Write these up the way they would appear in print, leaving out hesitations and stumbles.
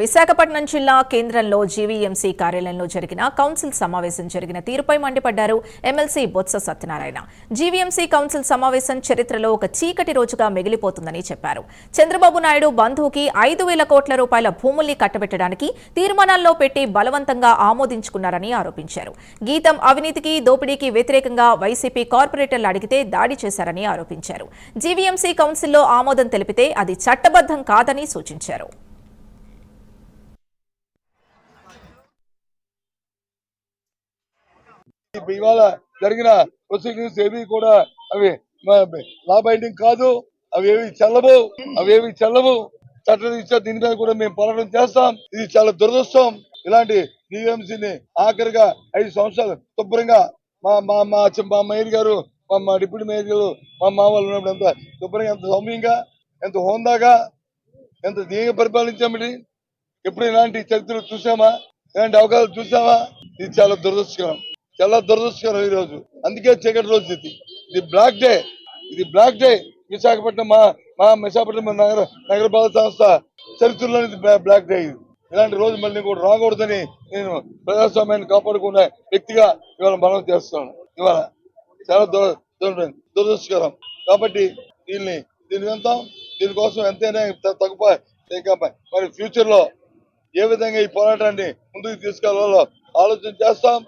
విశాఖపట్నం జిల్లా కేంద్రంలో జీవీఎంసీ కార్యాలయంలో జరిగిన కౌన్సిల్ సమావేశం జరిగిన తీరుపై మండిపడ్డారు MLC Botsa Satyanarayana. GVMC council సమావేశం చరిత్రలో ఒక చీకటి రోజుగా మిగిలిపోతుందని చెప్పారు. చంద్రబాబు నాయుడు బంధువుకి 5,000 కోట్ల రూపాయల భూముల్ని కట్టబెట్టడానికి తీర్మానాల్లో పెట్టి బలవంతంగా ఆమోదించుకున్నారని ఆరోపించారు. గీతం అవినీతికి, దోపిడీకి వ్యతిరేకంగా వైసీపీ కార్పొరేటర్లు అడిగితే దాడి చేశారని ఆరోపించారు. జీవీఎంసీ కౌన్సిల్లో ఆమోదం తెలిపితే అది చట్టబద్ధం కాదని సూచించారు. ఇవాళ జరిగిన ప్రొసీడింగ్స్ ఏవి కూడా అవి లా బైండింగ్ కాదు, అవేవి చెల్లవు. చట్టరీత్యా దీని మీద కూడా మేము పోరాటం చేస్తాం. ఇది చాలా దురదృష్టం. ఇలాంటి జీవీఎంసీని ఆఖరిగా 5 సంవత్సరాలు శుభ్రంగా మా మేయర్ గారు, మా డిప్యూటీ మేయర్ గారు, మా వాళ్ళు ఉన్నప్పుడు ఎంత శుభ్రంగా, ఎంత సౌమ్యంగా, ఎంత హోందాగా, ఎంత దీనిగా పరిపాలించామని ఎప్పుడు ఇలాంటి చరిత్రలు చూసామా? ఇలాంటి అవకాశాలు చూసామా? ఇది చాలా దురదృష్టకరం ఈ రోజు. అందుకే చీకటి రోజు ఇది బ్లాక్ డే. విశాఖపట్నం విశాఖపట్నం నగరపాలక సంస్థ చరిత్రలోని బ్లాక్ డే. ఇలాంటి రోజు మళ్ళీ కూడా రాకూడదని నేను ప్రజాస్వామ్యాన్ని కాపాడుకునే వ్యక్తిగా ఇవాళ మనం చేస్తున్నాను. ఇవాళ చాలా దురదృష్టకరం. కాబట్టి దీన్ని వెళ్తాం. దీనికోసం ఎంతైనా తగ్గిపోయి మరి ఫ్యూచర్ లో ఏ విధంగా ఈ పోరాటాన్ని ముందుకు తీసుకెళ్లాలో ఆలోచన చేస్తాం.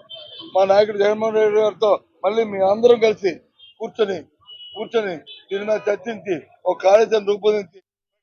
మా నాయకుడు జగన్మోహన్ రెడ్డి గారితో మళ్ళీ మీ అందరం కలిసి కూర్చొని దీని మీద చర్చించి ఒక కార్యాచరణ రూపొందించి